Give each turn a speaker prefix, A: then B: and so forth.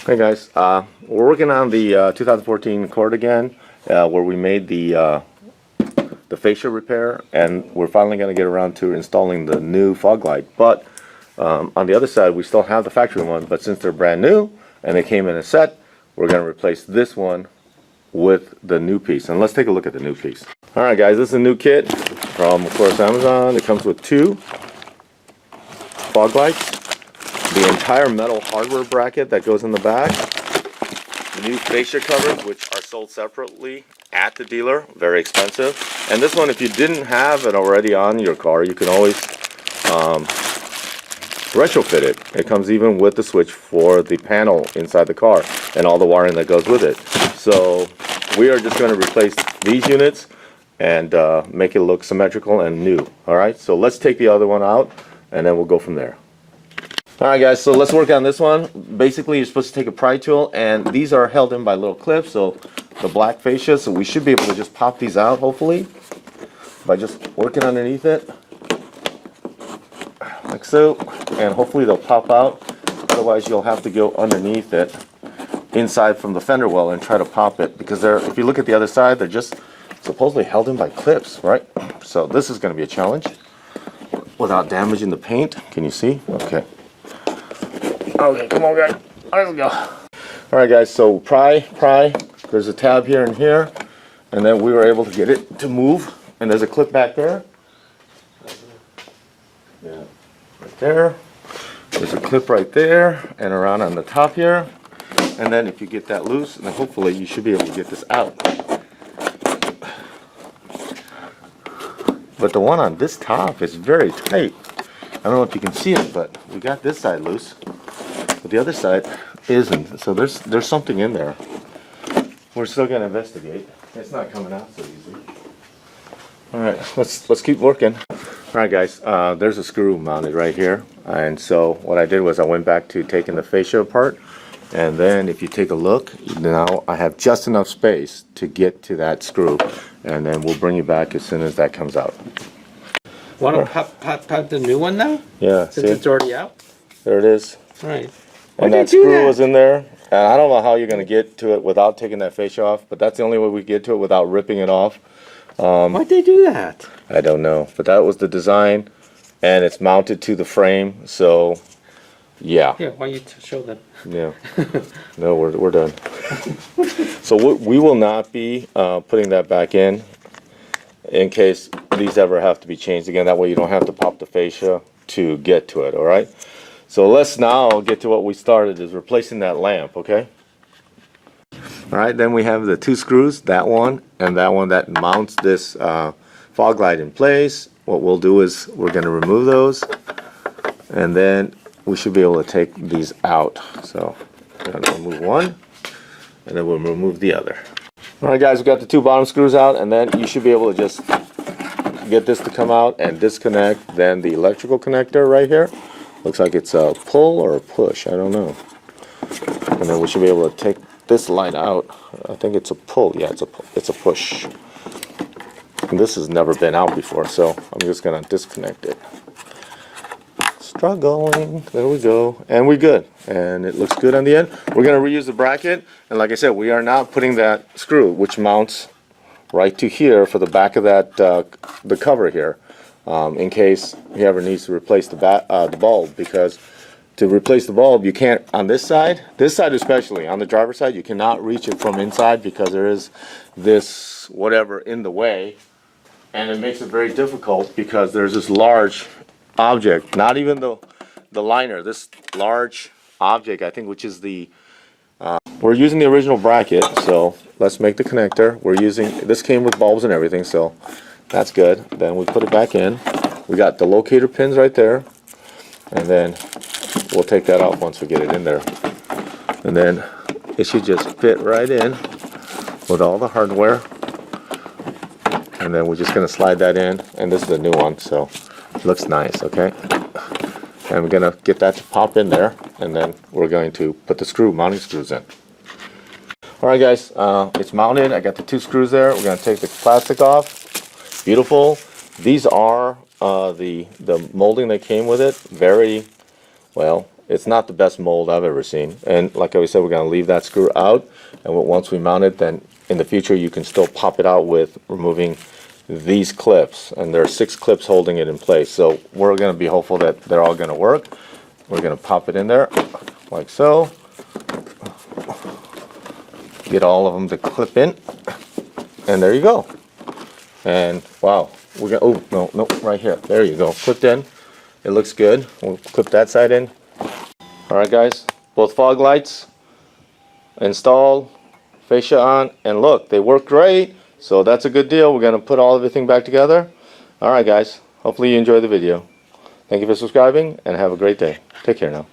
A: Hey guys, we're working on the 2014 Accord again, where we made the fascia repair, and we're finally going to get around to installing the new fog light. But on the other side, we still have the factory one, but since they're brand new and they came in a set, we're going to replace this one with the new piece. And let's take a look at the new piece. All right, guys, this is a new kit from, of course, Amazon. It comes with 2 fog lights, the entire metal hardware bracket that goes in the back, new fascia covers, which are sold separately at the dealer, very expensive. And this one, if you didn't have it already on your car, you can always retrofit it. It comes even with the switch for the panel inside the car and all the wiring that goes with it. So we are just going to replace these units and make it look symmetrical and new. Alright, so let's take the other one out and then we'll go from there. Alright guys, so let's work on this one. Basically, you're supposed to take a pry tool, and these are held in by little clips, so the black fascia, so we should be able to just pop these out, hopefully, by just working underneath it, like so, and hopefully they'll pop out. Otherwise, you'll have to go underneath it, inside from the fender well, and try to pop it, because they're, if you look at the other side, they're just supposedly held in by clips, right? So this is going to be a challenge, without damaging the paint. Can you see? Okay. Okay, come on guys, let's go. Alright guys, so pry, there's a tab here and here, and then we were able to get it to move, and there's a clip back there. Yeah, right there. There's a clip right there, and around on the top here, and then if you get that loose, then hopefully you should be able to get this out. But the one on this top is very tight. I don't know if you can see it, but we got this side loose. But the other side isn't, so there's something in there. We're still going to investigate. It's not coming out so easy. All right, let's keep working. All right, guys. There's a screw mounted right here, and so what I did was I went back to taking the fascia apart, and then if you take a look, now I have just enough space to get to that screw, and then we'll bring you back as soon as that comes out.
B: Want to pop the new one now?
A: Yeah.
B: Since it's already out.
A: There it is.
B: Right.
A: And that screw was in there, and I don't know how you're going to get to it without taking that fascia off, but that's the only way we get to it without ripping it off.
B: Why'd they do that?
A: I don't know, but that was the design, and it's mounted to the frame, so yeah.
B: Yeah, why don't you show them?
A: Yeah. No, we're done. So we will not be putting that back in case these ever have to be changed again. That way you don't have to pop the fascia to get to it, all right? So let's now get to what we started, is replacing that lamp, okay? Alright, then we have the 2 screws, that one and that one that mounts this fog light in place. What we'll do is we're going to remove those, and then we should be able to take these out. So we're going to remove one, and then we'll remove the other. Alright guys, we got the 2 bottom screws out, and then you should be able to just get this to come out and disconnect then the electrical connector right here. Looks like it's a pull or a push, I don't know. And then we should be able to take this light out. I think it's a pull. Yeah, it's a push. And this has never been out before, so I'm just gonna disconnect it. Struggling. There we go. And we're good. And it looks good on the end. We're gonna reuse the bracket, and like I said, we are not putting that screw, which mounts right to here for the back of that the cover here. In case he ever needs to replace the bulb, because to replace the bulb you can't on this side especially, on the driver's side, you cannot reach it from inside because there is this whatever in the way, and it makes it very difficult because there's this large object, not even the liner, this large object I think, which is the we're using the original bracket, so let's make the connector. We're using, this came with bulbs and everything, so that's good. Then we put it back in. We got the locator pins right there, and then we'll take that off once we get it in there. And then it should just fit right in with all the hardware. And then we're just going to slide that in, and this is a new one, so it looks nice, okay? And we're going to get that to pop in there, and then we're going to put the mounting screws in. Alright guys, it's mounted. I got the 2 screws there. We're going to take the plastic off. Beautiful. These are the molding that came with it. Very well, it's not the best mold I've ever seen. And like I said, we're going to leave that screw out, and once we mount it, then in the future you can still pop it out with removing these clips, and there are 6 clips holding it in place. So we're going to be hopeful that they're all going to work. We're going to pop it in there like so, get all of them to clip in, and there you go. And wow, we're gonna, oh no, right here, there you go, clipped in. It looks good. We'll clip that side in. All right guys, both fog lights installed, fascia on, and look, they work great. So that's a good deal. We're gonna put everything back together. All right guys, hopefully you enjoyed the video. Thank you for subscribing, and have a great day. Take care now.